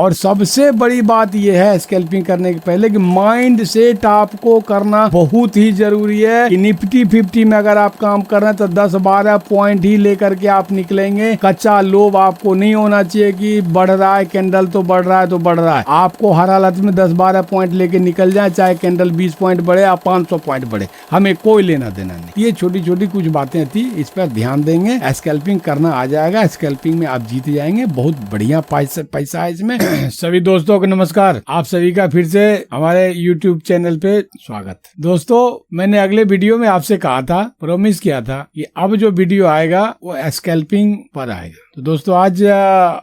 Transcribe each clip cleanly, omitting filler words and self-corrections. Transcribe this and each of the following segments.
और सबसे बड़ी बात यह है स्कैल्पिंग करने के पहले कि माइंड सेट आपको करना बहुत ही जरूरी है कि निफ्टी 50 में अगर आप काम कर रहे हैं तो 10-12 पॉइंट ही लेकर के आप निकलेंगे। कच्चा लोभ आपको नहीं होना चाहिए कि बढ़ रहा है कैंडल तो बढ़ रहा है तो बढ़ रहा है। आपको हर हालत में 10-12 पॉइंट लेके निकल जाए, चाहे कैंडल 20 पॉइंट बढ़े या 500 पॉइंट बढ़े, हमें कोई लेना देना नहीं। ये छोटी छोटी कुछ बातें थी, इस पर ध्यान देंगे, स्कैल्पिंग करना आ जाएगा। स्कैल्पिंग में आप जीत जाएंगे, बहुत बढ़िया पैसा है इसमें। सभी दोस्तों को नमस्कार, आप सभी का फिर से हमारे YouTube चैनल पे स्वागत। दोस्तों, मैंने अगले वीडियो में आपसे कहा था, प्रॉमिस किया था कि अब जो वीडियो आएगा वो स्कैल्पिंग पर आएगा। तो दोस्तों, आज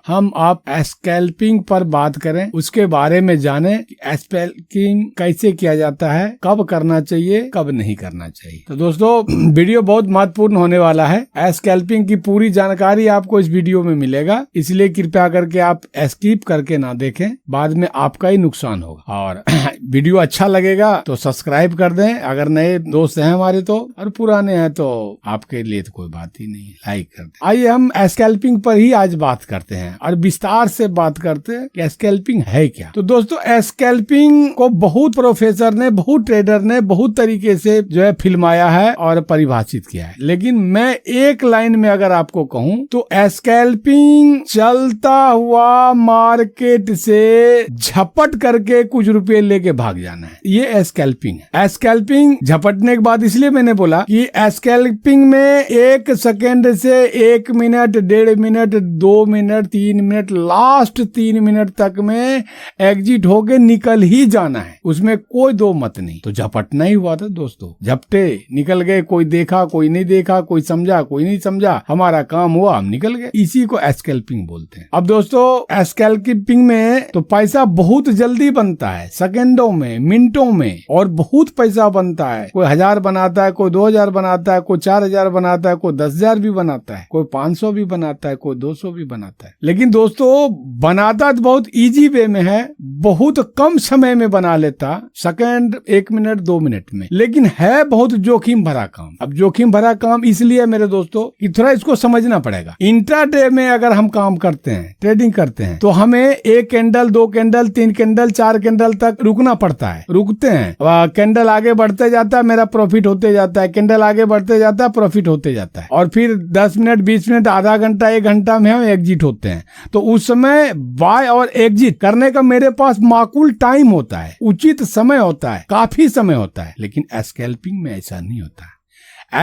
हम आप स्कैल्पिंग पर बात करें, उसके बारे में जाने कि स्कैल्पिंग कैसे किया जाता है, कब करना चाहिए, कब नहीं करना चाहिए। तो दोस्तों, वीडियो बहुत महत्वपूर्ण होने वाला है। स्कैल्पिंग की पूरी जानकारी आपको इस वीडियो में मिलेगा, इसलिए कृपया करके आप स्किप करके ना देखें, बाद में आपका ही नुकसान होगा। और वीडियो अच्छा लगेगा तो सब्सक्राइब कर दें, अगर नए दोस्त हैं हमारे तो, और पुराने हैं तो आपके लिए तो कोई बात ही नहीं है, लाइक कर दें। आइए हम स्कैल्पिंग पर ही आज बात करते हैं और विस्तार से बात करते हैं कि स्कैल्पिंग है क्या। तो दोस्तों, स्कैल्पिंग को बहुत प्रोफेसर ने, बहुत ट्रेडर ने बहुत तरीके से जो है फिल्माया है और परिभाषित किया है, लेकिन मैं एक लाइन में अगर आपको कहूं तो स्कैल्पिंग चलता हुआ मार्केट से झपट करके कुछ रुपए लेके भाग जाना है, ये स्कैल्पिंग है। स्कैल्पिंग झपटने के बाद, इसलिए मैंने बोला कि स्कैल्पिंग में 1 सेकेंड से 1 minute, 1.5 minute, 2 minute, 3 minute, last 3 minute तक में एग्जिट होके निकल ही जाना है, उसमें कोई दो मत नहीं। तो झपटना ही हुआ था दोस्तों, झपटे निकल गए, कोई देखा कोई नहीं देखा, कोई समझा कोई नहीं समझा, हमारा काम हुआ, हम निकल गए, इसी को स्कैल्पिंग बोलते हैं। अब दोस्तों, स्कैल्पिंग में तो पैसा बहुत जल्दी बनता है, सेकेंडों में, मिनटों में, और बहुत पैसा बनता है। कोई 1000 बनाता है, कोई 2000 बनाता है, कोई 4000 बनाता है, कोई 10,000 भी बनाता है, कोई 500 भी बनाता है, कोई 200 भी बनाता है। लेकिन दोस्तों, बनाता तो बहुत इजी वे में है, बहुत कम समय में बना लेता, सेकंड, 1 मिनट, 2 मिनट में, लेकिन है बहुत जोखिम भरा काम। अब जोखिम भरा काम इसलिए मेरे दोस्तों कि थोड़ा इसको समझना पड़ेगा। इंट्राडे में अगर हम काम करते हैं, ट्रेडिंग करते हैं, तो हमें 1 कैंडल, 2 कैंडल, 3 कैंडल, 4 कैंडल तक रुकना पड़ता है, रुकते हैं, कैंडल आगे बढ़ते जाता है, मेरा प्रॉफिट होते जाता है, कैंडल आगे बढ़ते जाता है, प्रॉफिट होते जाता है, और फिर 10 मिनट, 20 मिनट, आधा घंटा, 1 घंटा में हम एग्जिट होते हैं। तो उस समय बाय और एग्जिट करने का मेरे पास माकूल टाइम होता है, उचित समय होता है, काफी समय होता है। लेकिन स्कैल्पिंग में ऐसा नहीं होता है।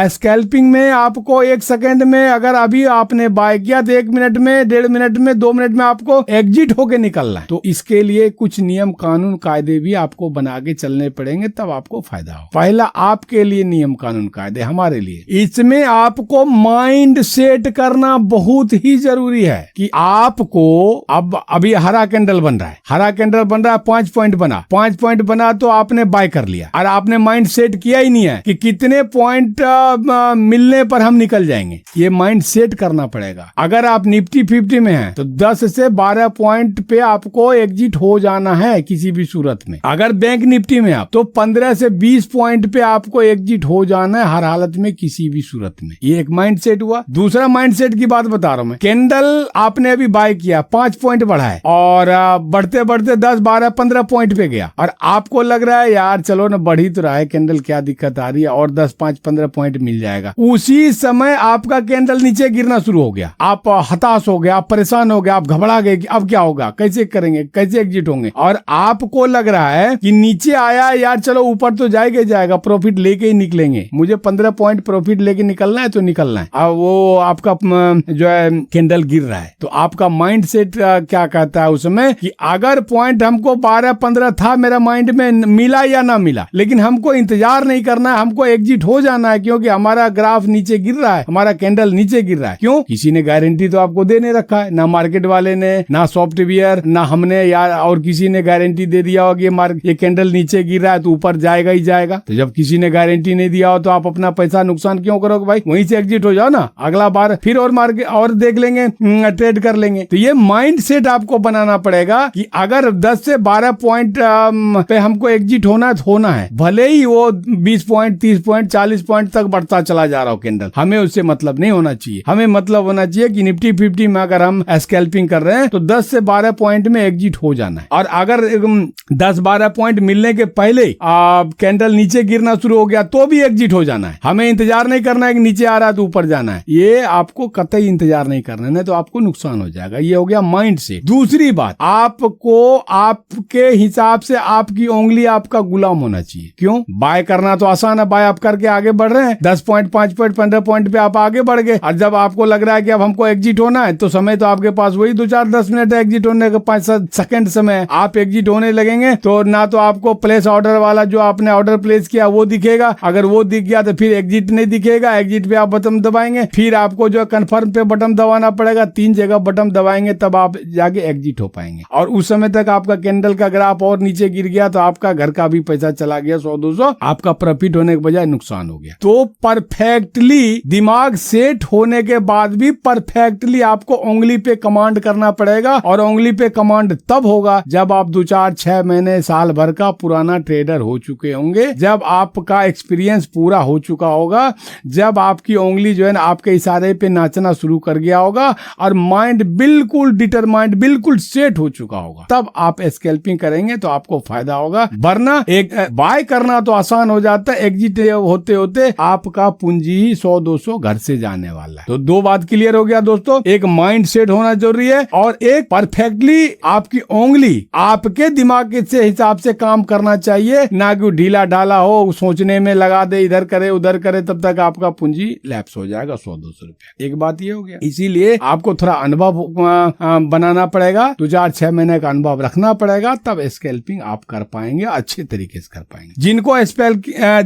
स्कैल्पिंग में आपको 1 सेकेंड में, अगर अभी आपने बाय किया तो 1 मिनट में, 1.5 मिनट में, 2 मिनट में आपको एग्जिट होके निकलना है। तो इसके लिए कुछ नियम, कानून, कायदे भी आपको बना के चलने पड़ेंगे, तब आपको फायदा हो। पहला आपके लिए नियम, कानून, कायदे, हमारे लिए इसमें आपको माइंड सेट करना बहुत ही जरूरी है कि आपको, अब अभी हरा कैंडल बन रहा है, हरा कैंडल बन रहा है, 5 पॉइंट बना, 5 पॉइंट बना तो आपने बाय कर लिया, और आपने माइंड सेट किया ही नहीं है कि कितने पॉइंट मिलने पर हम निकल जाएंगे। ये माइंड सेट करना पड़ेगा। अगर आप निफ्टी 50 में हैं तो 10 से 12 पॉइंट पे आपको एग्जिट हो जाना है किसी भी सूरत में। अगर बैंक निफ्टी में आप, तो 15 से 20 पॉइंट पे आपको एग्जिट हो जाना है हर हालत में, किसी भी सूरत में। ये एक माइंड सेट हुआ। दूसरा माइंड सेट की बात बता रहा हूं मैं। कैंडल आपने अभी बाय किया, 5 पॉइंट बढ़ा है, और बढ़ते बढ़ते 10, 12, 15 पॉइंट पे गया, और आपको लग रहा है यार चलो ना, बढ़ ही तो रहा है कैंडल, क्या दिक्कत आ रही है, और 10, 5, 15 पॉइंट मिल जाएगा। उसी समय आपका कैंडल नीचे गिरना शुरू हो गया, आप हताश हो गए, आप परेशान हो गए, आप घबरा गए कि अब क्या होगा, कैसे करेंगे, कैसे एग्जिट होंगे, और आपको लग रहा है कि नीचे आया यार चलो ऊपर तो जाएगा ही जाएगा, प्रॉफिट लेके ही निकलेंगे, मुझे 15 पॉइंट प्रॉफिट लेके निकलना है तो निकलना है। अब वो आपका जो है कैंडल गिर रहा है, तो आपका माइंड सेट क्या कहता है उसमें कि अगर पॉइंट हमको 12-15 था मेरा माइंड में, मिला या ना मिला, लेकिन हमको इंतजार नहीं करना है, हमको एग्जिट हो जाना है, क्योंकि हमारा ग्राफ नीचे गिर रहा है, हमारा कैंडल नीचे गिर रहा है। क्यों? किसी ने गारंटी तो आपको दे नहीं रखा है, ना मार्केट वाले ने, ना सॉफ्टवेयर, ना हमने, यार और किसी ने गारंटी दे दिया हो कि ये कैंडल नीचे गिर रहा है तो ऊपर जाएगा ही जाएगा। तो जब किसी ने गारंटी नहीं दिया हो तो आप अपना पैसा नुकसान क्यों करोगे भाई? वहीं से एग्जिट हो जाओ ना, अगला बार फिर और मार्केट और देख लेंगे, ट्रेड कर लेंगे। तो ये माइंड सेट आपको बनाना पड़ेगा कि अगर 10 से 12 पॉइंट पे हमको एग्जिट होना है, भले ही वो 20 पॉइंट, 30 पॉइंट, 40 पॉइंट तक तक बढ़ता चला जा रहा हो कैंडल, हमें उससे मतलब नहीं होना चाहिए। हमें मतलब होना चाहिए कि निफ्टी 50 में अगर हम स्कैल्पिंग कर रहे हैं तो 10 से 12 पॉइंट में एग्जिट हो जाना है। और अगर 10-12 पॉइंट मिलने के पहले कैंडल नीचे गिरना शुरू हो गया तो भी एग्जिट हो जाना है। हमें इंतजार नहीं करना है कि नीचे आ रहा है तो ऊपर जाना है, ये आपको कतई इंतजार नहीं करना है, नहीं तो आपको नुकसान हो जाएगा। ये हो गया माइंड से। दूसरी बात, आपको आपके हिसाब से आपकी उंगली आपका गुलाम होना चाहिए। क्यों? बाय करना तो आसान है, बाय आप करके आगे बढ़ रहे हैं, 10 पॉइंट 5 पॉइंट 15 पॉइंट पे आप आगे बढ़ गए। और जब आपको लग रहा है कि अब हमको एग्जिट होना है तो समय तो आपके पास वही 2-4-10 मिनट है एग्जिट होने का, 5-7 सेकंड समय आप एग्जिट होने लगेंगे तो ना तो आपको प्लेस ऑर्डर वाला जो आपने ऑर्डर प्लेस किया वो दिखेगा, अगर वो दिख गया तो फिर एग्जिट नहीं दिखेगा, एग्जिट पे आप बटन दबाएंगे, फिर आपको जो कन्फर्म पे बटन दबाना पड़ेगा, 3 जगह बटन दबाएंगे तब आप जाके एग्जिट हो पाएंगे। और उस समय तक आपका कैंडल का ग्राफ और नीचे गिर गया तो आपका घर का भी पैसा चला गया, 100-200 आपका प्रॉफिट होने के बजाय नुकसान हो गया। तो परफेक्टली दिमाग सेट होने के बाद भी परफेक्टली आपको उंगली पे कमांड करना पड़ेगा। और उंगली पे कमांड तब होगा जब आप 2-4-6 महीने साल भर का पुराना ट्रेडर हो चुके होंगे, जब आपका एक्सपीरियंस पूरा हो चुका होगा, जब आपकी उंगली जो है ना आपके इशारे पे नाचना शुरू कर गया होगा और माइंड बिल्कुल डिटरमाइंड, बिल्कुल सेट हो चुका होगा, तब आप स्कैल्पिंग करेंगे तो आपको फायदा होगा। वरना एक बाय करना तो आसान हो जाता है, एग्जिट होते होते आपका पूंजी 100-200 घर से जाने वाला है। तो 2 बात क्लियर हो गया दोस्तों, एक माइंड सेट होना जरूरी है और एक परफेक्टली आपकी उंगली आपके दिमाग के हिसाब से काम करना चाहिए, ना कि ढीला ढाला हो, सोचने में लगा दे, इधर करे उधर करे, तब तक आपका पूंजी लैप्स हो जाएगा 100-200 रुपया। एक बात ये हो गया। इसीलिए आपको थोड़ा अनुभव बनाना पड़ेगा, 2-4-6 महीने का अनुभव रखना पड़ेगा, तब स्कैल्पिंग आप कर पाएंगे, अच्छे तरीके से कर पाएंगे। जिनको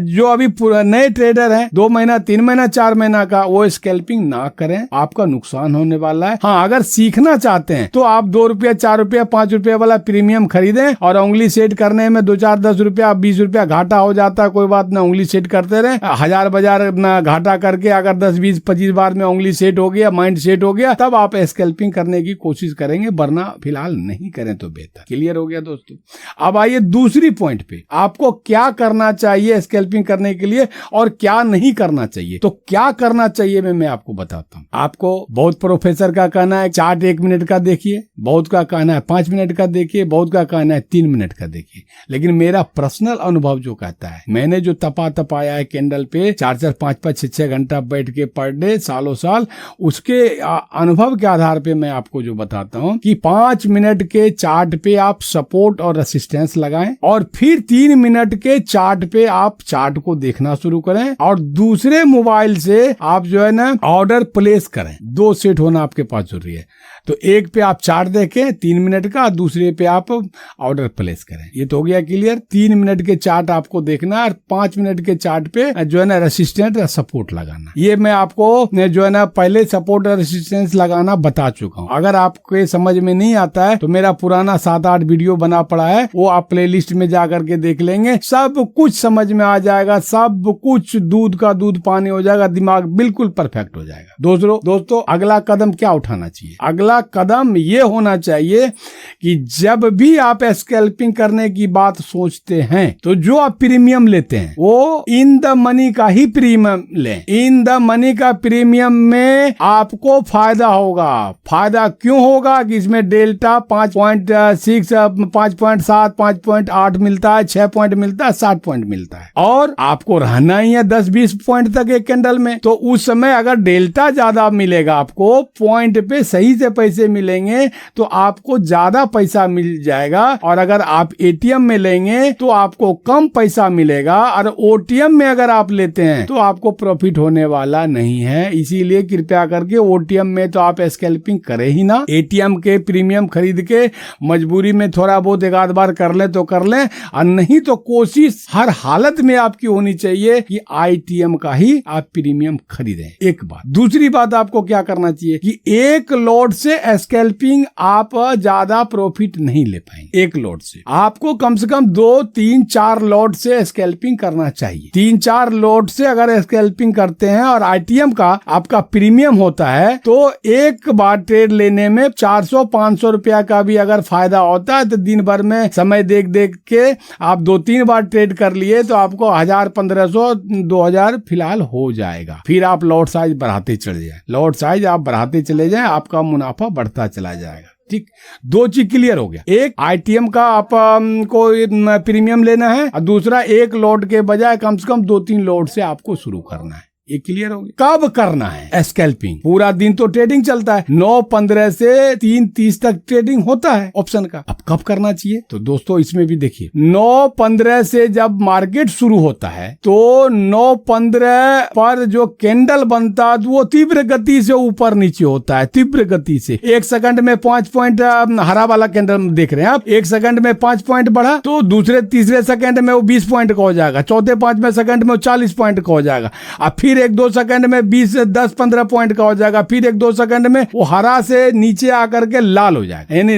जो अभी नए ट्रेडर हैं, 2 महीना 3 महीना 4 महीना का, वो स्कैल्पिंग ना करें, आपका नुकसान होने वाला है। हाँ, अगर सीखना चाहते हैं तो आप 2 रुपया 4 रुपया 5 रुपया वाला प्रीमियम खरीदें और उंगली सेट करने में 2-4-10 रुपया 20 रुपया घाटा हो जाता है, कोई बात ना, उंगली सेट करते रहे, 1000 बाजार ना घाटा करके अगर 10-20-25 बार में उंगली सेट हो गया, माइंड सेट हो गया, तब आप स्कैल्पिंग करने की कोशिश करेंगे, वरना फिलहाल नहीं करें तो बेहतर। क्लियर हो गया दोस्तों। अब आइए दूसरी पॉइंट पे, आपको क्या करना चाहिए स्कैल्पिंग करने के लिए और क्या नहीं करना चाहिए। तो क्या करना चाहिए मैं आपको बताता हूँ। आपको बहुत प्रोफेसर का कहना है चार्ट 1 मिनट का देखिए, बहुत का कहना है 5 मिनट का देखिए, बहुत का कहना है 3 मिनट का देखिए, लेकिन मेरा पर्सनल अनुभव जो कहता है, मैंने जो तपाया है कैंडल पे 4-4 5-5 6-6 घंटा बैठ के पर डे सालों साल, उसके अनुभव के आधार पे मैं आपको जो बताता हूँ कि 5 मिनट के चार्ट पे आप सपोर्ट और रेसिस्टेंस लगाएं और फिर 3 मिनट के चार्ट पे आप चार्ट को देखना शुरू करें और दूसरे मोबाइल से आप जो है ना ऑर्डर प्लेस करें। 2 सेट होना आपके पास जरूरी है। तो एक पे आप चार्ट देखें 3 मिनट का, दूसरे पे आप ऑर्डर प्लेस करें। ये तो हो गया क्लियर। 3 मिनट के चार्ट आपको देखना और 5 मिनट के चार्ट पे जो है ना रेसिस्टेंस या सपोर्ट लगाना। ये मैं आपको जो है ना पहले सपोर्ट और रेसिस्टेंस लगाना बता चुका हूँ। अगर आपके समझ में नहीं आता है तो मेरा पुराना 7-8 वीडियो बना पड़ा है, वो आप प्लेलिस्ट में जा करके देख लेंगे, सब कुछ समझ में आ जाएगा, सब कुछ दूध का दूध पानी हो जाएगा, दिमाग बिल्कुल परफेक्ट हो जाएगा। दोस्तों अगला कदम क्या उठाना चाहिए? अगला कदम ये होना चाहिए कि जब भी आप स्कैल्पिंग करने की बात सोचते हैं तो जो आप प्रीमियम लेते हैं वो इन द मनी का ही प्रीमियम लें। इन द मनी का प्रीमियम में आपको फायदा होगा। फायदा क्यों होगा कि इसमें डेल्टा 5.6 5.7 5.8 मिलता है, 6 पॉइंट मिलता है, 60 पॉइंट मिलता है और आपको रहना ही है 10-20 पॉइंट तक एक कैंडल में। तो उस समय अगर डेल्टा ज्यादा मिलेगा, आपको पॉइंट पे सही से पैसे मिलेंगे तो आपको ज्यादा पैसा मिल जाएगा। और अगर आप एटीएम में लेंगे तो आपको कम पैसा मिलेगा और ओटीएम में अगर आप लेते हैं तो आपको प्रॉफिट होने वाला नहीं है। इसीलिए कृपया करके ओटीएम में तो आप स्कैल्पिंग करें ही ना। एटीएम के प्रीमियम खरीद के मजबूरी में थोड़ा बहुत एक आध बार कर ले तो कर ले, और नहीं तो कोशिश हर हालत में आपकी होनी चाहिए कि आईटीएम का ही आप प्रीमियम खरीदें। एक बात। दूसरी बात आपको क्या करना चाहिए कि एक लॉट से से स्कैल्पिंग आप ज्यादा प्रॉफिट नहीं ले पाएंगे। एक लॉट से आपको कम से कम 2, 3, 4 लॉट से स्कैल्पिंग करना चाहिए। 3-4 लॉट से अगर स्कैल्पिंग करते हैं और आईटीएम का आपका प्रीमियम होता है तो एक बार ट्रेड लेने में 400-500 रुपया का भी अगर फायदा होता है तो दिन भर में समय देख देख के आप 2-3 बार ट्रेड कर लिए तो आपको 1000, 1500, 2000 फिलहाल हो जाएगा। फिर आप लॉट साइज बढ़ाते चले जाए, लॉट साइज आप बढ़ाते चले जाए, आपका मुनाफा बढ़ता चला जाएगा। ठीक, 2 चीज क्लियर हो गया। एक, आईटीएम का आप को प्रीमियम लेना है और दूसरा एक लॉट के बजाय कम से कम 2-3 लॉट से आपको शुरू करना है। ये क्लियर हो गया। कब करना है स्कैल्पिंग? पूरा दिन तो ट्रेडिंग चलता है, 9:15 से 3:30 तक ट्रेडिंग होता है ऑप्शन का। अब कब करना चाहिए? तो दोस्तों इसमें भी देखिए, 9:15 से जब मार्केट शुरू होता है तो 9:15 पर जो कैंडल बनता है वो तीव्र गति से ऊपर नीचे होता है, तीव्र गति से। 1 सेकंड में 5 पॉइंट हरा वाला कैंडल देख रहे हैं आप, 1 सेकंड में 5 पॉइंट बढ़ा तो दूसरे तीसरे सेकंड में वो 20 पॉइंट का हो जाएगा, चौथे 5वें सेकंड में वो 40 पॉइंट का हो जाएगा। अब फिर 1-2 सेकंड में 20, 10, 15 पॉइंट का हो जाएगा, फिर 1-2 सेकंड में वो हरा से नीचे आकर के लाल हो जाएगा, यानी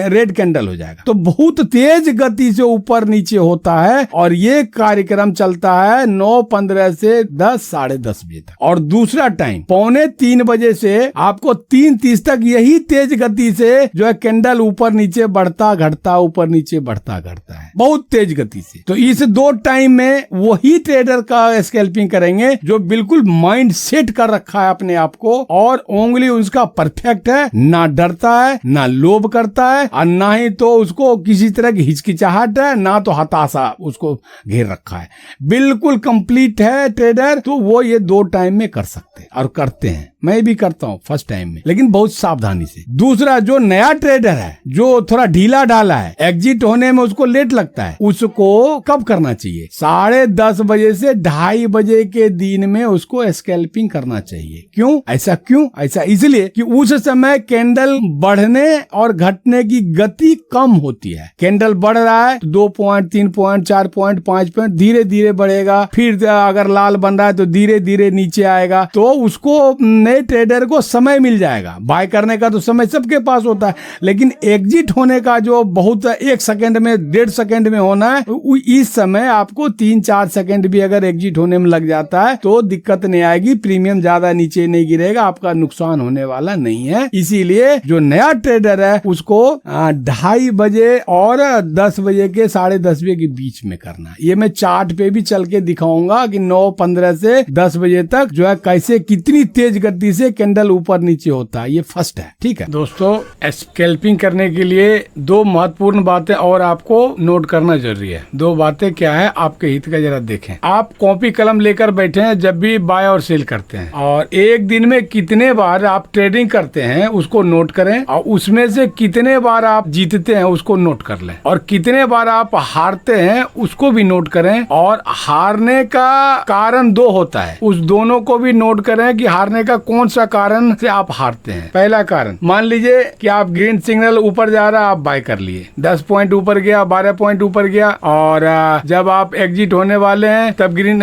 रेड कैंडल हो जाएगा। तो बहुत तेज गति से ऊपर नीचे होता है और ये कार्यक्रम चलता है 9:15 से 10, साढ़े 10 बजे तक। और दूसरा टाइम 2:45 बजे से आपको 3:30 तक यही तेज गति से जो है कैंडल ऊपर नीचे बढ़ता घटता, ऊपर नीचे बढ़ता घटता है, बहुत तेज गति से। तो इस 2 टाइम में वही ट्रेडर का स्कैल्पिंग करेंगे जो बिल्कुल माइंड सेट कर रखा है अपने आप को और ओंगली उसका परफेक्ट है, ना डरता है, ना लोभ करता है और ना ही तो उसको किसी तरह की हिचकिचाहट है, ना तो हताशा उसको घेर रखा है। बिल्कुल कंप्लीट है ट्रेडर, तो वो ये 2 टाइम में कर सकते हैं और करते हैं। मैं भी करता हूँ फर्स्ट टाइम में, लेकिन बहुत सावधानी से। दूसरा, जो नया ट्रेडर है, जो थोड़ा ढीला ढाला है, एग्जिट होने में उसको लेट लगता है, उसको कब करना चाहिए? 10:30 बजे से 2:30 बजे के दिन में उसको स्कैल्पिंग करना चाहिए। क्यों ऐसा? ऐसा इसलिए कि उस समय कैंडल बढ़ने और घटने की गति कम होती है। कैंडल बढ़ रहा है तो 2 पॉइंट, 3 पॉइंट, 4 पॉइंट, 5 पॉइंट धीरे धीरे बढ़ेगा, फिर अगर लाल बन रहा है तो धीरे धीरे नीचे आएगा। तो उसको नए ट्रेडर को समय मिल जाएगा। बाय करने का तो समय सबके पास होता है, लेकिन एग्जिट होने का जो बहुत 1 सेकंड में, 1.5 सेकंड में होना है, इस समय आपको 3-4 सेकंड भी अगर एग्जिट होने में लग जाता है तो दिक्कत नहीं आएगी, प्रीमियम ज्यादा नीचे नहीं गिरेगा, आपका नुकसान होने वाला नहीं है। इसीलिए जो नया ट्रेडर है उसको 2:30 बजे और 10 बजे के 10:30 बजे के बीच में करना। ये मैं चार्ट पे भी चल के दिखाऊंगा कि 9:15 से 10 बजे तक जो है कैसे, कितनी तेज गति से कैंडल ऊपर नीचे होता है। ये फर्स्ट है। ठीक है दोस्तों, स्कैल्पिंग करने के लिए 2 महत्वपूर्ण बातें और आपको नोट करना जरूरी है। 2 बातें क्या है आपके हित का, जरा देखें। आप कॉपी कलम लेकर बैठे हैं जब भी बाय और सेल करते हैं, और एक दिन में कितने बार आप ट्रेडिंग करते हैं उसको नोट करें, और उसमें से कितने बार आप जीतते हैं उसको नोट कर लें, और कितने बार आप हारते हैं उसको भी नोट करें। और हारने का कारण 2 होता है, उस दोनों को भी नोट करें कि हारने का कौन सा कारण से आप हारते हैं। पहला कारण, मान लीजिए कि आप ग्रीन सिग्नल ऊपर जा रहा है, आप बाय कर लिए, 10 पॉइंट ऊपर गया, 12 पॉइंट ऊपर गया, और जब आप एग्जिट होने वाले हैं तब ग्रीन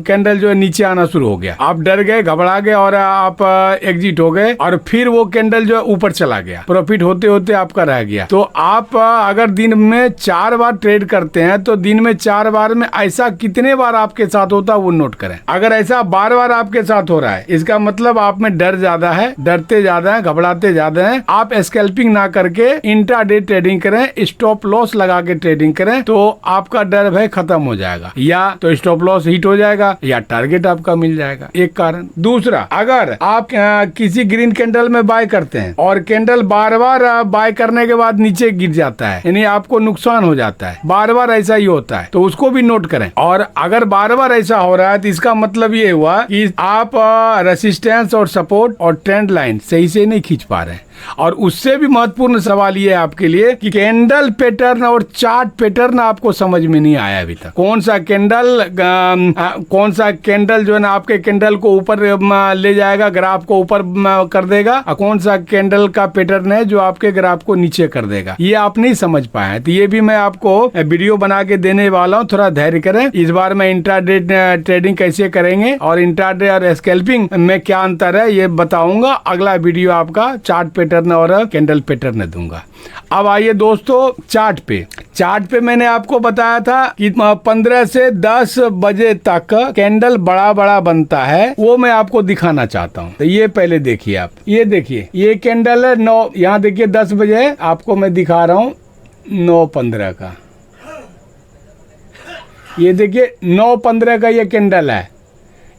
कैंडल जो है नीचे आना शुरू हो गया, आप डर गए, घबरा गए और आप एग्जिट हो गए, और फिर वो कैंडल जो है ऊपर चला गया, प्रॉफिट होते होते आपका रह गया। तो आप अगर दिन में 4 बार ट्रेड करते हैं तो दिन में 4 बार में ऐसा कितने बार आपके साथ होता है वो नोट करें। अगर ऐसा 12 बार आपके साथ हो रहा है, इसका मतलब आप में डर ज्यादा है, डरते ज्यादा है, घबराते ज्यादा है। आप स्कैल्पिंग ना करके इंट्राडे ट्रेडिंग करें, स्टॉप लॉस लगा के ट्रेडिंग करें, तो आपका डर भय खत्म हो जाएगा, या तो स्टॉप लॉस हिट हो जाएगा या टारगेट आपका मिल जाएगा। एक कारण। दूसरा, अगर आप किसी ग्रीन कैंडल में बाय करते हैं और कैंडल बार बार बाय करने के बाद नीचे गिर जाता है, यानी आपको नुकसान हो जाता है, बार बार ऐसा ही होता है, तो उसको भी नोट करें। और अगर बार बार ऐसा हो रहा है तो इसका मतलब ये हुआ कि आप रेसिस्टेंस और सपोर्ट और ट्रेंड लाइन सही से नहीं खींच पा रहे हैं। और उससे भी महत्वपूर्ण सवाल ये है आपके लिए कि कैंडल पैटर्न और चार्ट पैटर्न आपको समझ में नहीं आया अभी तक। कौन सा कैंडल जो है ना आपके कैंडल को ऊपर ले जाएगा, ग्राफ को ऊपर कर देगा, और कौन सा कैंडल का पैटर्न है जो आपके ग्राफ को नीचे कर देगा, ये आप नहीं समझ पाए। तो ये भी मैं आपको वीडियो बना के देने वाला हूँ, थोड़ा धैर्य करें। इस बार मैं इंट्राडे ट्रेडिंग कैसे करेंगे और इंट्राडे और स्कैल्पिंग में क्या अंतर है ये बताऊंगा। अगला वीडियो आपका चार्ट पैटर्न पैटर्न और कैंडल पैटर्न दूंगा। अब आइए दोस्तों चार्ट पे मैंने आपको बताया था कि 15 से 10 बजे तक कैंडल बड़ा बड़ा बनता है, वो मैं आपको दिखाना चाहता हूँ। तो ये पहले देखिए आप, ये देखिए ये कैंडल है 9, यहाँ देखिए 10 बजे आपको मैं दिखा रहा हूँ 9:15 का। ये देखिए 9:15 का ये कैंडल है।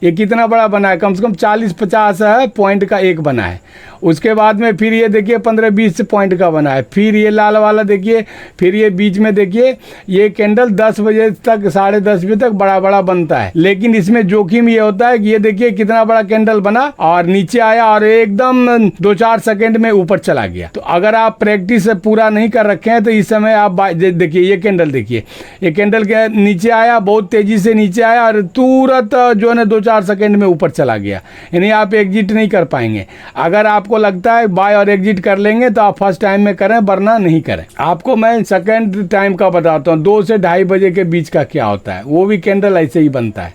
ये कितना बड़ा बना है, कम से कम 40-50 पॉइंट का एक बना है। उसके बाद में फिर ये देखिए 15-20 पॉइंट का बना है। फिर ये लाल वाला देखिए, फिर ये बीच में देखिए ये कैंडल 10 बजे तक 10:30 बजे तक बड़ा बड़ा बनता है। लेकिन इसमें जोखिम ये होता है कि ये देखिए कितना बड़ा कैंडल बना और नीचे आया और एकदम 2-4 सेकंड में ऊपर चला गया। तो अगर आप प्रैक्टिस पूरा नहीं कर रखे हैं तो इस समय आप देखिए ये कैंडल देखिए, ये कैंडल के नीचे आया, बहुत तेजी से नीचे आया और तुरंत जो है ना 2-4 सेकंड में ऊपर चला गया। यानी आप एग्जिट नहीं कर पाएंगे। अगर आपको लगता है बाय और एग्जिट कर लेंगे तो आप फर्स्ट टाइम में करें, वरना नहीं करें। आपको मैं सेकंड टाइम का बताता हूँ, 2 से 2:30 बजे के बीच का क्या होता है। वो भी कैंडल ऐसे ही बनता है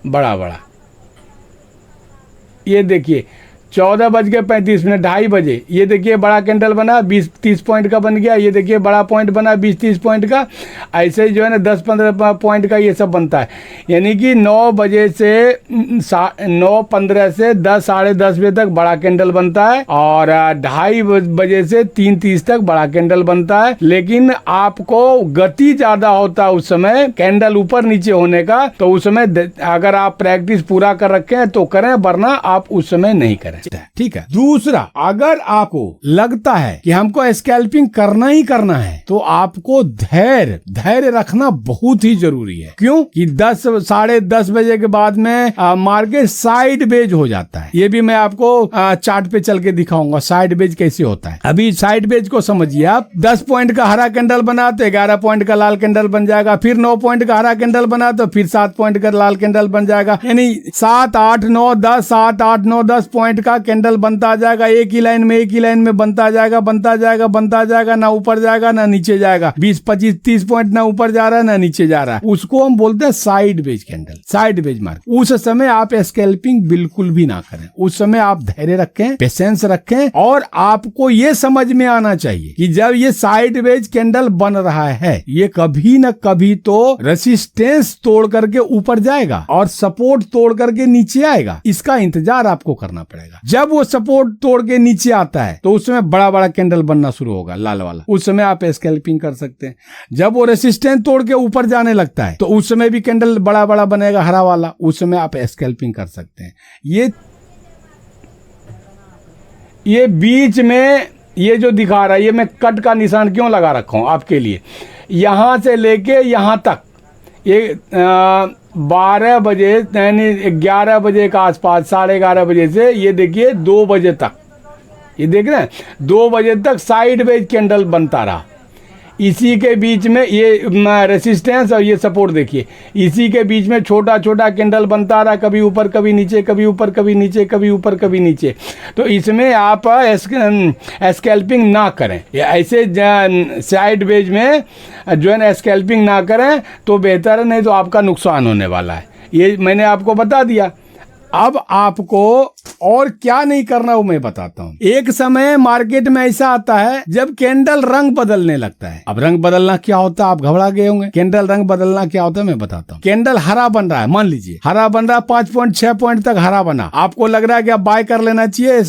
बड़ा बड़ा। ये देखिए 14:35 2:30 बजे ये देखिए बड़ा कैंडल बना, 20-30 पॉइंट का बन गया। ये देखिए बड़ा पॉइंट बना 20-30 पॉइंट का। ऐसे ही जो है ना 10-15 पॉइंट का ये सब बनता है। यानी कि 9 बजे से 9:15 से 10 साढ़े 10 बजे तक बड़ा कैंडल बनता है और 2:30 बजे से 3:30 तक बड़ा कैंडल बनता है। लेकिन आपको गति ज्यादा होता है उस समय कैंडल ऊपर नीचे होने का, तो उस समय अगर आप प्रैक्टिस पूरा कर रखे हैं तो करें, वरना आप उस समय नहीं करें। ठीक है। दूसरा, अगर आपको लगता है कि हमको स्कैल्पिंग करना ही करना है तो आपको धैर्य रखना बहुत ही जरूरी है। क्यों कि 10 साढ़े 10 बजे के बाद में मार्केट साइड बेज हो जाता है। ये भी मैं आपको चार्ट पे चल के दिखाऊंगा साइड बेज कैसे होता है। अभी साइड बेज को समझिए आप। 10 पॉइंट का हरा कैंडल बना तो 11 पॉइंट का लाल कैंडल बन जाएगा। फिर 9 पॉइंट का हरा कैंडल बना तो फिर 7 पॉइंट का लाल कैंडल बन जाएगा। यानी 7, 8, 9, 10 7, 8, 9, 10 पॉइंट का कैंडल बनता जाएगा। एक ही लाइन में बनता जाएगा, ना ऊपर जाएगा ना नीचे जाएगा। 20, 25, 30 पॉइंट ना ऊपर जा रहा है ना नीचे जा रहा है। उसको हम बोलते हैं side base candle, side base mark. उस समय आप स्कैल्पिंग बिल्कुल भी ना करें। उस समय आप धैर्य रखें, पेशेंस रखें और आपको ये समझ में आना चाहिए कि जब ये साइड बेज कैंडल बन रहा है, ये कभी न कभी तो रेसिस्टेंस तोड़ करके ऊपर जाएगा और सपोर्ट तोड़ करके नीचे आएगा। इसका इंतजार आपको करना पड़ेगा। जब वो सपोर्ट तोड़ के नीचे आता है तो उस समय बड़ा बड़ा कैंडल बनना शुरू होगा, लाल वाला। उस समय आप स्कैल्पिंग कर सकते हैं। जब वो रेसिस्टेंस तोड़ के ऊपर जाने लगता है तो उस समय भी कैंडल बड़ा बड़ा बनेगा, हरा वाला। उस समय आप स्कैल्पिंग कर सकते हैं। ये बीच में ये जो दिखा रहा है, ये मैं कट का निशान क्यों लगा रखा हूं आपके लिए। यहां से लेके यहां तक ये 12 बजे यानी 11 बजे के आसपास, 11:30 बजे से ये देखिए 2 बजे तक, ये देख रहे हैं 2 बजे तक साइड वेज कैंडल बनता रहा। इसी के बीच में ये रेसिस्टेंस और ये सपोर्ट देखिए, इसी के बीच में छोटा छोटा कैंडल बनता रहा, कभी ऊपर कभी नीचे, कभी ऊपर कभी नीचे, कभी ऊपर कभी नीचे। तो इसमें आप स्कैल्पिंग ना करें। ऐसे साइड वेज में जो है ना स्कैल्पिंग ना करें तो बेहतर है, नहीं तो आपका नुकसान होने वाला है। ये मैंने आपको बता दिया। अब आपको और क्या नहीं करना वो मैं बताता हूँ। एक समय मार्केट में ऐसा आता है जब कैंडल रंग बदलने लगता है। अब रंग बदलना क्या होता है आप घबरा गए होंगे। कैंडल रंग बदलना क्या होता है मैं बताता हूँ। कैंडल हरा बन रहा है, मान लीजिए हरा बन रहा है, 5 पॉइंट 6 पॉइंट तक हरा बना। आपको लग रहा है कि आप बाय कर लेना चाहिए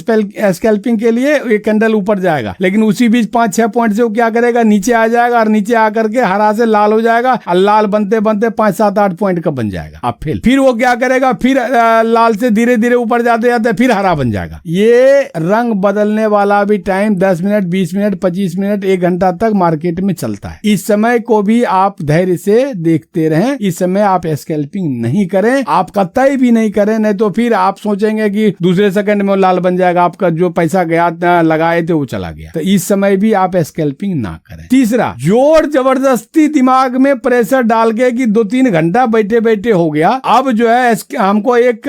स्कैल्पिंग के लिए, ये कैंडल ऊपर जाएगा। लेकिन उसी बीच 5-6 पॉइंट से वो क्या करेगा, नीचे आ जाएगा और नीचे आकर के हरा से लाल हो जाएगा और लाल बनते बनते 5-7-8 पॉइंट का बन जाएगा। आप फिर वो क्या करेगा, फिर लाल से धीरे धीरे ऊपर जाते जाते फिर हरा बन जाएगा। ये रंग बदलने वाला भी टाइम 10 मिनट, 20 मिनट, 25 मिनट, 1 घंटा तक मार्केट में चलता है। इस समय को भी आप धैर्य से देखते रहें। इस समय आप स्कैल्पिंग नहीं करें, आप कतई भी नहीं करें, नहीं तो फिर आप सोचेंगे कि दूसरे सेकंड में लाल बन जाएगा, आपका जो पैसा गया लगाए थे वो चला गया। तो इस समय भी आप स्कैल्पिंग ना करें। तीसरा, जोर जबरदस्ती दिमाग में प्रेशर डाल के कि 2-3 घंटा बैठे बैठे हो गया, अब जो है हमको एक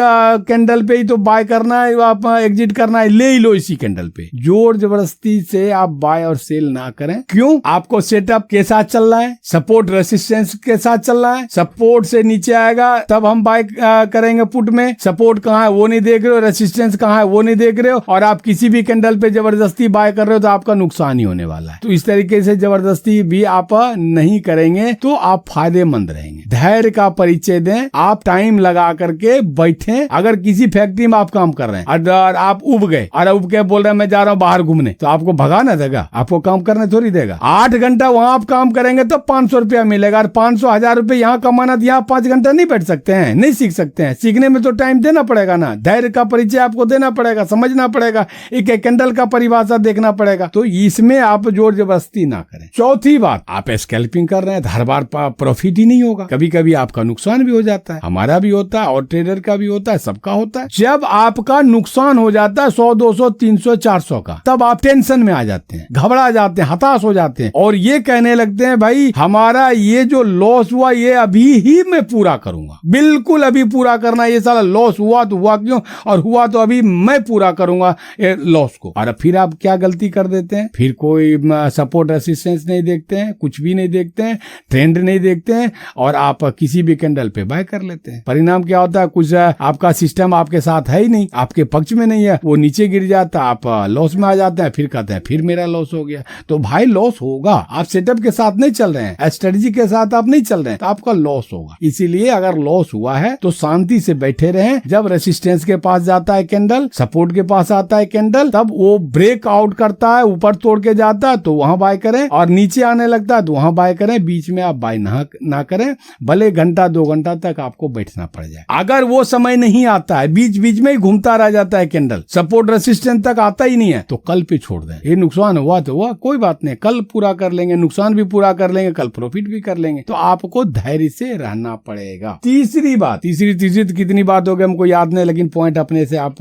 कैंडल पे ही तो बाय करना है, आप एग्जिट करना है, ले ही लो इसी कैंडल पे। जोर जबरदस्ती से आप बाय और सेल ना करें। क्यों? आपको सेटअप के साथ चल रहा है, सपोर्ट रेसिस्टेंस के साथ चल रहा है। सपोर्ट से नीचे आएगा तब हम बाय करेंगे पुट में। सपोर्ट कहाँ है वो नहीं देख रहे हो, रेसिस्टेंस कहाँ है वो नहीं देख रहे हो, और आप किसी भी कैंडल पे जबरदस्ती बाय कर रहे हो तो आपका नुकसान ही होने वाला है। तो इस तरीके से जबरदस्ती भी आप नहीं करेंगे तो आप फायदेमंद रहेंगे। धैर्य का परिचय दें, आप टाइम लगा करके बैठे। अगर किसी फैक्ट्री में आप काम कर रहे हैं और आप उब गए और उब के बोल रहे हैं मैं जा रहा हूं बाहर घूमने, तो आपको भगा ना देगा, आपको काम करने थोड़ी देगा। 8 घंटा वहां आप काम करेंगे तो 500 रुपया मिलेगा, और 500 1000 रुपए यहाँ कमाना तो यहाँ 5 घंटा नहीं बैठ सकते हैं, नहीं सीख सकते हैं। सीखने में तो टाइम देना पड़ेगा ना, धैर्य का परिचय आपको देना पड़ेगा, समझना पड़ेगा, एक कैंडल का परिभाषा देखना पड़ेगा। तो इसमें आप जोर जबरदस्ती ना करें। चौथी बात, आप स्कैल्पिंग कर रहे हैं, हर बार प्रॉफिट ही नहीं होगा, कभी कभी आपका नुकसान भी हो जाता है, हमारा भी होता है और ट्रेडर का भी होता है, सबका होता है। जब आपका नुकसान हो जाता है 100 200 300 400 का, तब आप टेंशन में आ जाते हैं, घबरा जाते हैं, हताश हो जाते हैं और ये कहने लगते हैं भाई हमारा ये जो लॉस हुआ ये अभी ही मैं पूरा करूंगा, बिल्कुल अभी पूरा करना, ये साला लॉस हुआ तो हुआ क्यों, और हुआ तो अभी मैं पूरा करूंगा लॉस को। और फिर आप क्या गलती कर देते हैं, फिर कोई सपोर्ट रेसिस्टेंस नहीं देखते हैं, कुछ भी नहीं देखते हैं, ट्रेंड नहीं देखते हैं, और आप किसी भी कैंडल पे बाय कर लेते हैं। परिणाम क्या होता है, कुछ आपका सिस्टम आपके साथ है ही नहीं, आपके पक्ष में नहीं है, वो नीचे गिर जाता, आप लॉस में आ जाते हैं, फिर कहते हैं फिर मेरा लॉस हो गया। तो भाई लॉस होगा, आप सेटअप के साथ नहीं चल रहे हैं, स्ट्रेटजी के साथ आप नहीं चल रहे हैं, तो आपका लॉस होगा। इसीलिए अगर लॉस हुआ है तो शांति से बैठे रहें। जब रेसिस्टेंस के पास जाता है कैंडल, सपोर्ट के पास आता है कैंडल, तब वो ब्रेक आउट करता है, ऊपर तोड़ के जाता है तो वहां बाय करें, और नीचे आने लगता है तो वहां बाय करें। बीच में आप बाय ना करें, भले घंटा 2 घंटा तक आपको बैठना पड़ जाए। अगर वो समय नहीं आता है, बीच बीच में ही घूमता रह जाता है कैंडल, सपोर्ट रेसिस्टेंस तक आता ही नहीं है, तो कल पे छोड़ दें। ये नुकसान हुआ तो हुआ, कोई बात नहीं, कल पूरा कर लेंगे, नुकसान भी पूरा कर लेंगे, कल प्रॉफिट भी कर लेंगे। तो आपको धैर्य से रहना पड़ेगा। तीसरी बात, तीसरी तो कितनी बात हो गई हमको याद नहीं, लेकिन पॉइंट अपने से आप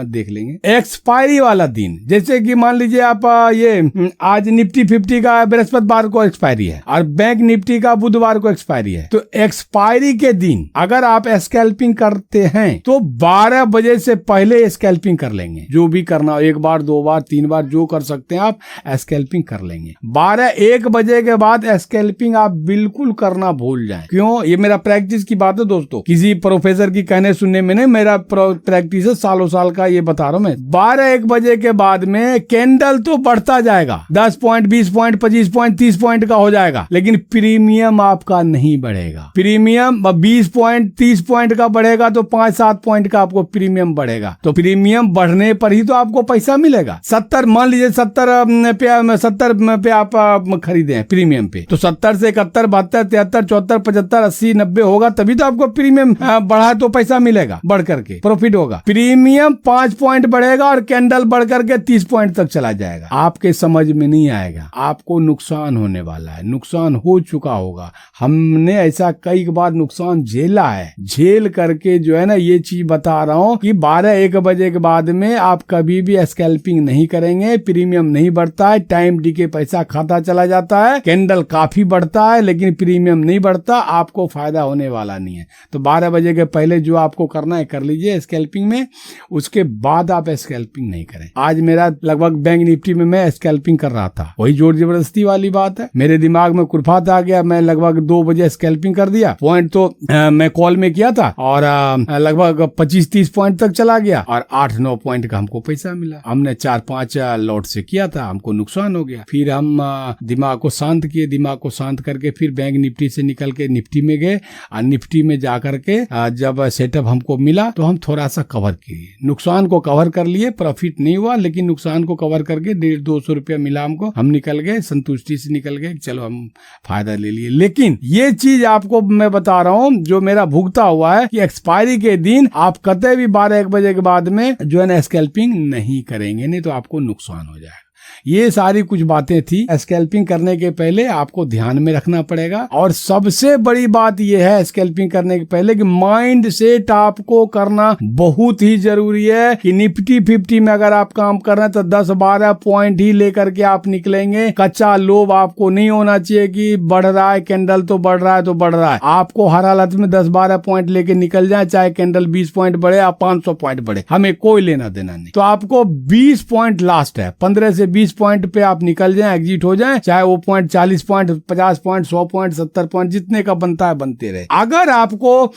देख लेंगे। एक्सपायरी वाला दिन, जैसे कि मान लीजिए आप ये आज निफ्टी 50 का बृहस्पतिवार को एक्सपायरी है और बैंक निफ्टी का बुधवार को एक्सपायरी है, तो एक्सपायरी के दिन अगर आप स्कैल्पिंग करते हैं तो 12 बजे से पहले स्कैल्पिंग कर लेंगे। जो भी करना हो, 1 बार 2 बार 3 बार जो कर सकते हैं आप स्कैल्पिंग कर लेंगे। 12-1 बजे के बाद स्कैल्पिंग आप बिल्कुल करना भूल जाएं। क्यों? ये मेरा प्रैक्टिस की बात है दोस्तों, किसी प्रोफेसर की कहने सुनने में नहीं, मेरा प्रैक्टिस है, सालों साल का ये बता रहा हूं मैं। 12-1 बजे के बाद में कैंडल तो बढ़ता जाएगा, 10 पॉइंट 20 पॉइंट 25 पॉइंट 30 पॉइंट का हो जाएगा, लेकिन प्रीमियम आपका नहीं बढ़ेगा। प्रीमियम 20 पॉइंट 30 पॉइंट का बढ़ेगा तो 5-7 पॉइंट का आपको प्रीमियम बढ़ेगा। तो प्रीमियम बढ़ने पर ही तो आपको पैसा मिलेगा। 70 मान लीजिए 70 पे आप खरीदे प्रीमियम पे, तो 70 से 71 72 73 74 75 80 90 होगा, तभी तो आपको प्रीमियम बढ़ा तो पैसा मिलेगा, बढ़ करके प्रॉफिट होगा। प्रीमियम 5 पॉइंट बढ़ेगा और कैंडल बढ़ करके 30 पॉइंट तक चला जाएगा। आपके समझ में नहीं आएगा, आपको नुकसान होने वाला है, नुकसान हो चुका होगा। हमने ऐसा कई बार नुकसान झेला है, झेल करके जो है ना ये चीज बता रहा हूं कि 12-1 बजे के बाद में आप कभी भी स्कैल्पिंग नहीं करेंगे। प्रीमियम नहीं बढ़ता है, टाइम डीके पैसा खाता चला जाता है, कैंडल काफी बढ़ता है लेकिन प्रीमियम नहीं बढ़ता, आपको फायदा होने वाला नहीं है। तो 12 बजे के पहले जो आपको करना है कर लीजिए स्कैल्पिंग में, उसके बाद आप स्कैल्पिंग नहीं करें। आज मेरा लगभग बैंक निफ्टी में मैं स्कैल्पिंग कर रहा था, वही जोर जबरदस्ती वाली बात है, मेरे दिमाग में कुरफात आ गया, मैं लगभग 2 बजे स्कैल्पिंग कर दिया। पॉइंट तो मैं कॉल में किया था और लगभग 25-30 पॉइंट तक चला गया और 8-9 पॉइंट का हमको पैसा मिला। हमने 4-5 लॉट से किया था, हमको नुकसान हो गया। फिर हम दिमाग को शांत किए, दिमाग को शांत करके फिर बैंक निफ्टी से निकल के निफ्टी में गए और निफ्टी में जा करके जब सेटअप हमको मिला तो हम थोड़ा सा कवर किए, नुकसान को कवर कर लिए। प्रॉफिट नहीं हुआ लेकिन नुकसान को कवर करके 150-200 रुपया मिला हमको, हम निकल गए, संतुष्टि से निकल गए, चलो हम फायदा ले लिए। लेकिन ये चीज आपको मैं बता रहा हूँ जो मेरा भुगता हुआ है कि एक्सपायरी के दिन आप कतई भी 12-1 बजे के बाद में जो है ना स्कैल्पिंग नहीं करेंगे, नहीं तो आपको नुकसान हो जाएगा। ये सारी कुछ बातें थी। स्कैल्पिंग करने के पहले आपको ध्यान में रखना पड़ेगा, और सबसे बड़ी बात ये है स्कैल्पिंग करने के पहले कि माइंड सेट आपको करना बहुत ही जरूरी है कि निफ्टी 50 में अगर आप काम कर रहे हैं तो 10-12 पॉइंट ही लेकर के आप निकलेंगे। कच्चा लोभ आपको नहीं होना चाहिए कि बढ़ रहा है कैंडल तो बढ़ रहा है तो बढ़ रहा है। आपको हर हालत में 10-12 पॉइंट लेके निकल जाए, चाहे कैंडल 20 पॉइंट बढ़े या 500 पॉइंट बढ़े, हमें कोई लेना देना नहीं। तो आपको 20 पॉइंट लास्ट है, 15 से 20 पॉइंट पे आप निकल जाए, एग्जिट हो जाए, चाहे वो point 40 point, 50 point, 100 point, 70 point, जितने का बनता है बनते रहे। अगर आपको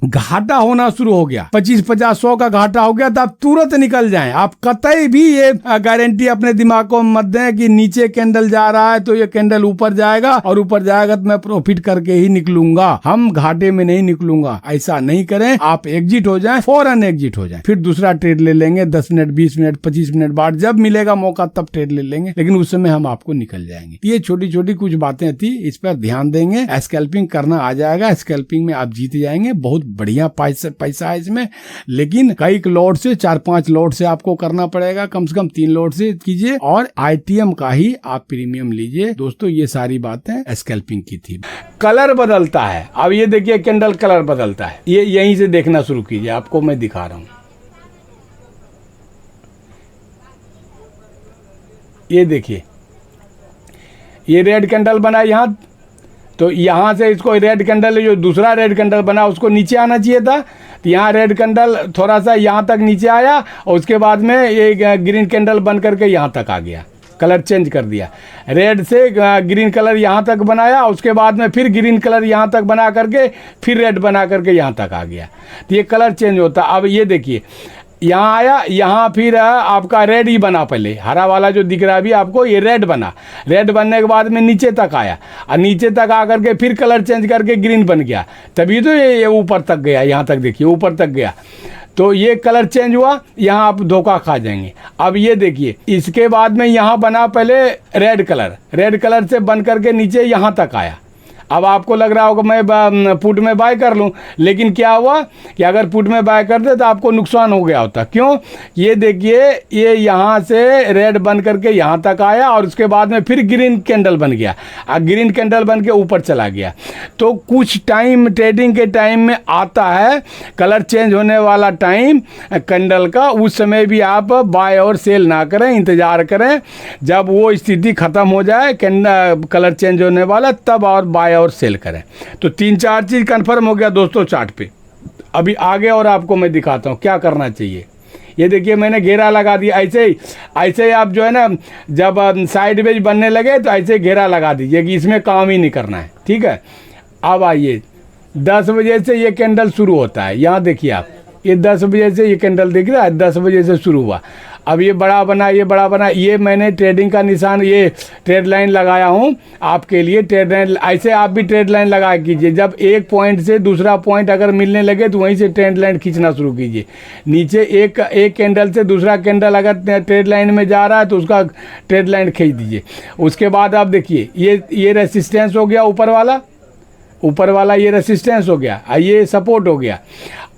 घाटा होना शुरू हो गया, 25, 50, 100 का घाटा हो गया, तो आप तुरंत निकल जाएं। आप कतई भी ये गारंटी अपने दिमाग को मत दें कि नीचे कैंडल जा रहा है तो ये कैंडल ऊपर जाएगा, और ऊपर जाएगा तो मैं प्रॉफिट करके ही निकलूंगा, हम घाटे में नहीं निकलूंगा। ऐसा नहीं करें। आप एग्जिट हो जाएं, फौरन एग्जिट हो जाएं, फिर दूसरा ट्रेड ले लेंगे 10 मिनट, 20 मिनट, 25 मिनट बाद, जब मिलेगा मौका तब ट्रेड ले लेंगे, लेकिन उस समय हम आपको निकल जाएंगे। ये छोटी छोटी कुछ बातें थी, इस पर ध्यान देंगे, स्कैल्पिंग करना आ जाएगा। स्कैल्पिंग में आप जीत जाएंगे, बहुत बढ़िया पैसा है इसमें, लेकिन कई लॉट से, 4-5 लॉट से आपको करना पड़ेगा, कम से कम 3 लॉट से कीजिए, और आईटीएम का ही आप प्रीमियम लीजिए। दोस्तों ये सारी बातें स्कैल्पिंग की थी। कलर बदलता है, अब ये देखिए कैंडल कलर बदलता है, ये यहीं से देखना शुरू कीजिए, आपको मैं दिखा रहा हूं। ये देखिए, ये रेड कैंडल बना यहां, तो यहां से इसको रेड कैंडल, जो दूसरा रेड कैंडल बना उसको नीचे आना चाहिए था, तो यहाँ रेड कैंडल थोड़ा सा यहाँ तक नीचे आया, और उसके बाद में ये ग्रीन कैंडल बन करके यहाँ तक आ गया, कलर चेंज कर दिया। रेड से ग्रीन कलर यहाँ तक बनाया, उसके बाद में फिर ग्रीन कलर यहाँ तक बना करके फिर रेड बना करके यहाँ तक आ गया, तो ये कलर चेंज होता। अब ये देखिए, यहाँ आया, यहाँ फिर आपका रेड ही बना, पहले हरा वाला जो दिख रहा है अभी आपको, ये रेड बना, रेड बनने के बाद में नीचे तक आया, और नीचे तक आकर के फिर कलर चेंज करके ग्रीन बन गया, तभी तो ये ऊपर तक गया, यहाँ तक देखिए ऊपर तक गया, तो ये कलर चेंज हुआ, यहाँ आप धोखा खा जाएंगे। अब ये देखिए, इसके बाद में यहाँ बना पहले रेड कलर से बन करके नीचे यहाँ तक आया। अब आपको लग रहा होगा मैं पुट में बाय कर लूं, लेकिन क्या हुआ कि अगर पुट में बाय कर दे तो आपको नुकसान हो गया होता। क्यों? ये देखिए, ये यहाँ से रेड बन करके यहाँ तक आया, और उसके बाद में फिर ग्रीन कैंडल बन गया, और ग्रीन कैंडल बन के ऊपर चला गया। तो कुछ टाइम ट्रेडिंग के टाइम में आता है कलर चेंज होने वाला टाइम कैंडल का, उस समय भी आप बाय और सेल ना करें, इंतज़ार करें जब वो स्थिति ख़त्म हो जाए कलर चेंज होने वाला, तब और बाय और सेल करें। तो 3-4 चीज़ कंफर्म हो गया दोस्तों चार्ट पे। अभी आगे और आपको मैं दिखाता हूँ क्या करना चाहिए। ये देखिए, मैंने घेरा लगा दिया, ऐसे ही आप जो है ना, जब साइडवेज बनने लगे तो ऐसे घेरा लगा दीजिए कि इसमें काम ही नहीं करना है, ठीक है। अब आइए, 10 बजे से ये कैंडल शुरू होता है, यहाँ देखिए आप, ये 10 बजे से ये कैंडल दिख रहा है, 10 बजे से शुरू हुआ। अब ये बड़ा बना, ये मैंने ट्रेडिंग का निशान, ये ट्रेड लाइन लगाया हूँ आपके लिए। ट्रेड लाइन, ऐसे आप भी ट्रेड लाइन लगा कीजिए। जब एक पॉइंट से दूसरा पॉइंट अगर मिलने लगे तो वहीं से ट्रेड लाइन खींचना शुरू कीजिए। नीचे एक कैंडल से दूसरा कैंडल अगर ट्रेड लाइन में जा रहा है तो उसका ट्रेड लाइन खींच दीजिए। उसके बाद आप देखिए, ये रेसिस्टेंस हो गया, ऊपर वाला ये रेसिस्टेंस हो गया, ये सपोर्ट हो गया।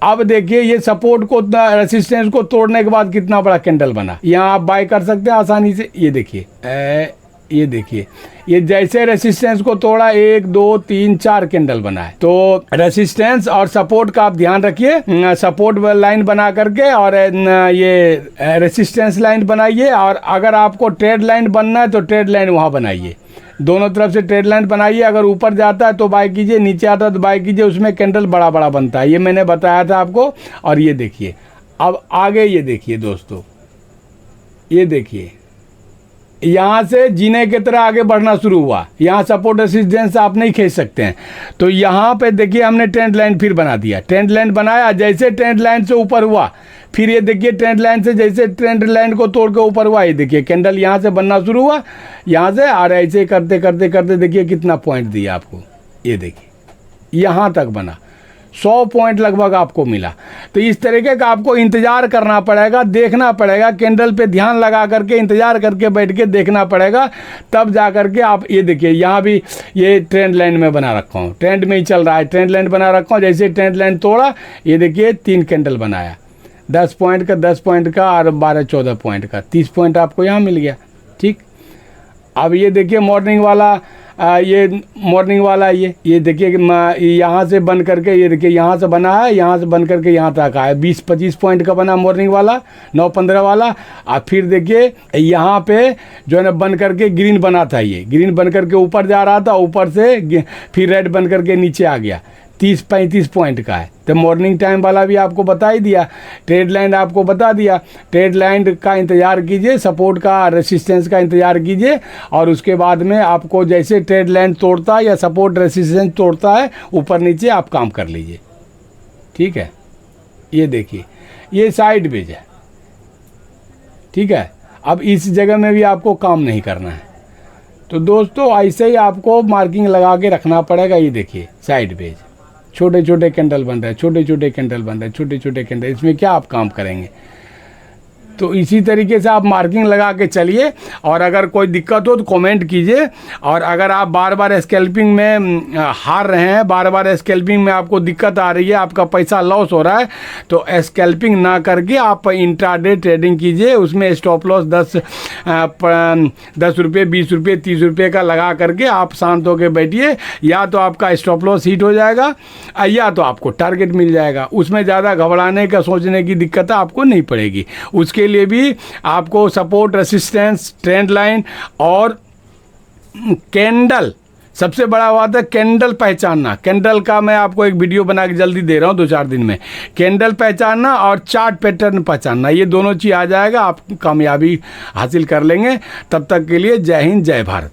अब देखिए, ये सपोर्ट को, रेसिस्टेंस को तोड़ने के बाद कितना बड़ा कैंडल बना, यहाँ आप बाय कर सकते हैं आसानी से। ये देखिए, ये जैसे रेसिस्टेंस को तोड़ा, 1 2 3 4 कैंडल बना है। तो रेसिस्टेंस और सपोर्ट का आप ध्यान रखिए, सपोर्ट लाइन बना करके और ये रेसिस्टेंस लाइन बनाइए। और अगर आपको ट्रेड लाइन बनना है तो ट्रेड लाइन वहाँ बनाइए, दोनों तरफ से ट्रेड लाइन बनाइए। अगर ऊपर जाता है तो बाय कीजिए, नीचे आता है तो बाय कीजिए, उसमें कैंडल बड़ा बड़ा बनता है, ये मैंने बताया था आपको। और ये देखिए, अब आगे ये देखिए दोस्तों, ये देखिए, यहाँ से जीने की तरह आगे बढ़ना शुरू हुआ। यहाँ सपोर्ट रेसिस्टेंस आप नहीं खींच सकते हैं। तो यहाँ पे देखिए, हमने ट्रेंड लाइन फिर बना दिया, ट्रेंड लाइन बनाया, जैसे ट्रेंड लाइन से ऊपर हुआ, फिर ये देखिए ट्रेंड लाइन से जैसे ट्रेंड लाइन को तोड़ के ऊपर हुआ, ये देखिए कैंडल यहाँ से बनना शुरू हुआ, यहाँ से, और ऐसे करते करते करते देखिए कितना पॉइंट दिया आपको। ये देखिए, यहाँ तक बना, 100 पॉइंट लगभग आपको मिला। तो इस तरीके का आपको इंतज़ार करना पड़ेगा, देखना पड़ेगा, कैंडल पे ध्यान लगा करके इंतज़ार करके बैठ के देखना पड़ेगा, तब जा करके आप। ये देखिए, यहाँ भी ये ट्रेंड लाइन में बना रखा हूँ, ट्रेंड में ही चल रहा है, ट्रेंड लाइन बना रखा हूँ। जैसे ट्रेंड लाइन तोड़ा, ये देखिए 3 कैंडल बनाया, 10 पॉइंट का, 10 पॉइंट का, और 12-14 पॉइंट का, 30 पॉइंट आपको यहाँ मिल गया। ठीक। अब ये देखिए मॉर्निंग वाला, ये मॉर्निंग वाला, ये देखिए कि यहाँ से बन करके, ये देखिए यहाँ से बना है, यहाँ से बन करके यहाँ तक आया, 20-25 पॉइंट का बना मॉर्निंग वाला, 9-15 वाला। अब फिर देखिए यहाँ पे जो है ना बन करके ग्रीन बना था, ये ग्रीन बन करके ऊपर जा रहा था, ऊपर से फिर रेड बन करके नीचे आ गया, 30-35 पॉइंट का है। तो मॉर्निंग टाइम वाला भी आपको बता ही दिया, ट्रेड लाइन आपको बता दिया, ट्रेड लाइन का इंतज़ार कीजिए, सपोर्ट का, रेसिस्टेंस का इंतज़ार कीजिए, और उसके बाद में आपको जैसे ट्रेड लाइन तोड़ता है या सपोर्ट रेसिस्टेंस तोड़ता है, ऊपर नीचे आप काम कर लीजिए। ठीक है, ये देखिए ये साइड वेज है। ठीक है, अब इस जगह में भी आपको काम नहीं करना है। तो दोस्तों ऐसे ही आपको मार्किंग लगा के रखना पड़ेगा। ये देखिए साइड वेज, छोटे छोटे कैंडल बन रहे हैं, छोटे छोटे कैंडल बन रहे हैं, छोटे छोटे कैंडल, इसमें क्या आप काम करेंगे? तो इसी तरीके से आप मार्किंग लगा के चलिए, और अगर कोई दिक्कत हो तो कमेंट कीजिए। और अगर आप बार बार स्कैल्पिंग में हार रहे हैं, बार बार स्कैल्पिंग में आपको दिक्कत आ रही है, आपका पैसा लॉस हो रहा है, तो स्कैल्पिंग ना करके आप इंट्राडे ट्रेडिंग कीजिए। उसमें स्टॉप लॉस 10 रुपये, 20 रुपये, 30 रुपये का लगा करके आप शांत होकर बैठिए। या तो आपका स्टॉप लॉस हिट हो जाएगा, या तो आपको टारगेट मिल जाएगा। उसमें ज़्यादा घबराने का, सोचने की दिक्कत आपको नहीं पड़ेगी। उसके लिए भी आपको सपोर्ट, रेसिस्टेंस, ट्रेंड लाइन और कैंडल, सबसे बड़ा बात है कैंडल पहचानना। कैंडल का मैं आपको एक वीडियो बना के जल्दी दे रहा हूं, 2-4 दिन में। कैंडल पहचानना और चार्ट पैटर्न पहचानना, ये दोनों चीज़ आ जाएगा, आप कामयाबी हासिल कर लेंगे। तब तक के लिए जय हिंद, जय भारत।